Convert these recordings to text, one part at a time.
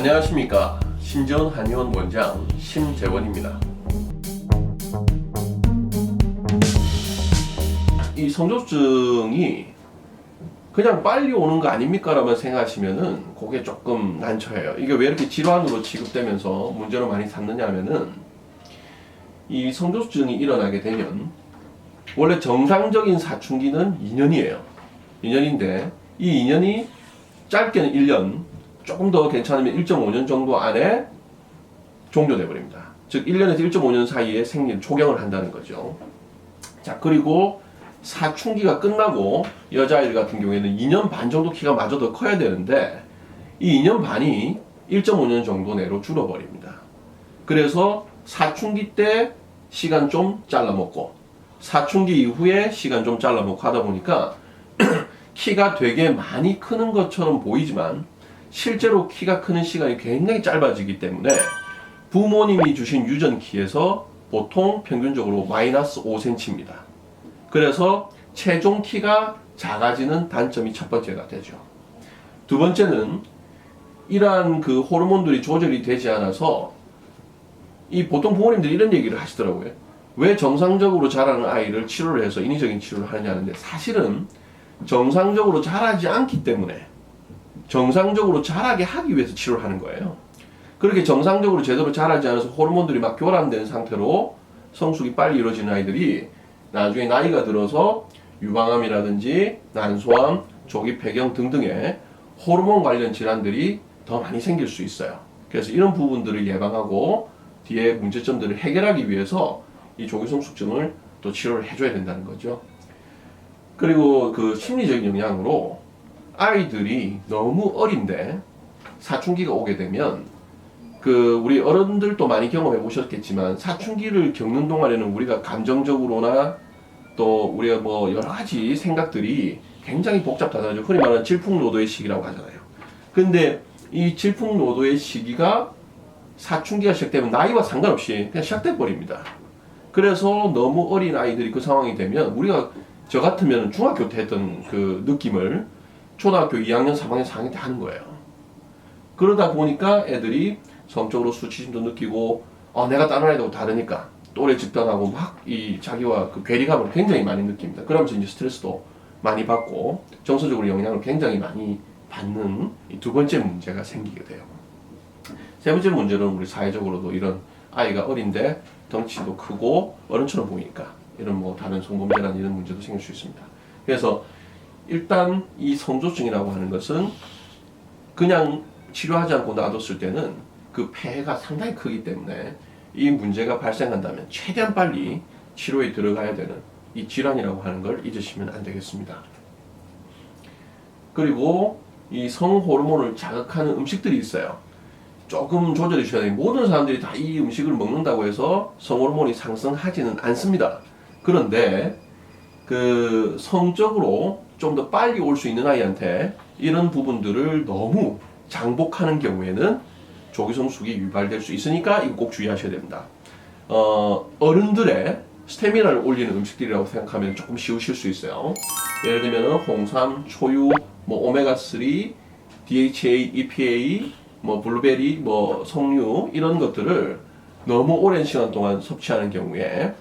안녕하십니까. 신재원 한의원 원장 심재원입니다. 이 성조증이 그냥 빨리 오는 거 아닙니까? 라고 생각하시면은 그게 조금 난처해요. 이게 왜 이렇게 질환으로 취급되면서 문제로 많이 삼느냐 하면은 이 성조증이 일어나게 되면 원래 정상적인 사춘기는 2년이에요. 2년인데 이 2년이 짧게는 1년, 조금 더 괜찮으면 1.5년 정도 안에 종료돼 버립니다. 즉 1년에서 1.5년 사이에 생리를 초경을 한다는 거죠. 자, 그리고 사춘기가 끝나고 여자아이들 같은 경우에는 2년 반 정도 키가 마저 더 커야 되는데 이 2년 반이 1.5년 정도 내로 줄어버립니다. 그래서 사춘기 때 시간 좀 잘라먹고 사춘기 이후에 시간 좀 잘라먹고 하다 보니까 키가 되게 많이 크는 것처럼 보이지만 실제로 키가 크는 시간이 굉장히 짧아지기 때문에 부모님이 주신 유전키에서 보통 평균적으로 마이너스 5cm입니다. 그래서 최종 키가 작아지는 단점이 첫 번째가 되죠. 두 번째는 이러한 그 호르몬들이 조절이 되지 않아서 이 보통 부모님들이 이런 얘기를 하시더라고요. 왜 정상적으로 자라는 아이를 치료를 해서 인위적인 치료를 하느냐는데 사실은 정상적으로 자라지 않기 때문에 정상적으로 자라게 하기 위해서 치료를 하는 거예요. 그렇게 정상적으로 제대로 자라지 않아서 호르몬들이 막 교란된 상태로 성숙이 빨리 이루어지는 아이들이 나중에 나이가 들어서 유방암이라든지 난소암, 조기 폐경 등등의 호르몬 관련 질환들이 더 많이 생길 수 있어요. 그래서 이런 부분들을 예방하고 뒤에 문제점들을 해결하기 위해서 이 조기성숙증을 또 치료를 해줘야 된다는 거죠. 그리고 그 심리적인 영향으로 아이들이 너무 어린데 사춘기가 오게 되면 그 우리 어른들도 많이 경험해 보셨겠지만 사춘기를 겪는 동안에는 우리가 감정적으로나 또 우리가 뭐 여러 가지 생각들이 굉장히 복잡하다죠. 흔히 말하는 질풍노도의 시기라고 하잖아요. 근데 이 질풍노도의 시기가 사춘기가 시작되면 나이와 상관없이 그냥 시작돼 버립니다. 그래서 너무 어린 아이들이 그 상황이 되면 우리가 저 같으면 중학교 때 했던 그 느낌을 초등학교 2학년, 3학년, 4학년 때 하는 거예요. 그러다 보니까 애들이 성적으로 수치심도 느끼고 내가 다른 아이들하고 다르니까 또래 집단하고 막 이 자기와 그 괴리감을 굉장히 많이 느낍니다. 그러면서 이제 스트레스도 많이 받고 정서적으로 영향을 굉장히 많이 받는 이 두 번째 문제가 생기게 돼요. 세 번째 문제는 우리 사회적으로도 이런 아이가 어린데 덩치도 크고 어른처럼 보이니까 이런 뭐 다른 성범죄나 이런 문제도 생길 수 있습니다. 그래서 일단 이 성조증이라고 하는 것은 그냥 치료하지 않고 놔뒀을 때는 그 폐해가 상당히 크기 때문에 이 문제가 발생한다면 최대한 빨리 치료에 들어가야 되는 이 질환이라고 하는 걸 잊으시면 안 되겠습니다. 그리고 이 성호르몬을 자극하는 음식들이 있어요. 조금 조절해 주셔야 돼요. 모든 사람들이 다 이 음식을 먹는다고 해서 성호르몬이 상승하지는 않습니다. 그런데 그 성적으로 좀 더 빨리 올 수 있는 아이한테 이런 부분들을 너무 장복하는 경우에는 조기성숙이 유발될 수 있으니까 이거 꼭 주의하셔야 됩니다. 어른들의 스태미나를 올리는 음식들이라고 생각하면 조금 쉬우실 수 있어요. 예를 들면 홍삼, 초유, 뭐 오메가3, DHA, EPA, 뭐 블루베리, 뭐 석류 이런 것들을 너무 오랜 시간 동안 섭취하는 경우에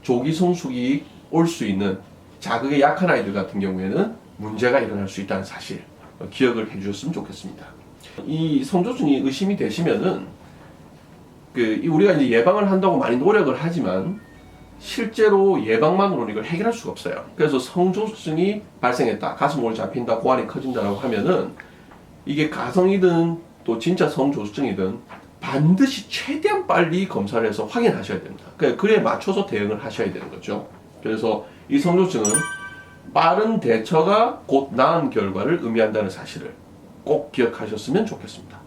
조기성숙이 올 수 있는 자극에 약한 아이들 같은 경우에는 문제가 일어날 수 있다는 사실 기억을 해주셨으면 좋겠습니다. 이 성조증이 의심이 되시면은 우리가 이제 예방을 한다고 많이 노력을 하지만 실제로 예방만으로는 이걸 해결할 수가 없어요. 그래서 성조증이 발생했다, 가슴골이 잡힌다, 고환이 커진다라고 하면은 이게 가성이든 또 진짜 성조증이든 반드시 최대한 빨리 검사를 해서 확인하셔야 됩니다. 그래 맞춰서 대응을 하셔야 되는 거죠. 그래서 이 성조증은 빠른 대처가 곧 나은 결과를 의미한다는 사실을 꼭 기억하셨으면 좋겠습니다.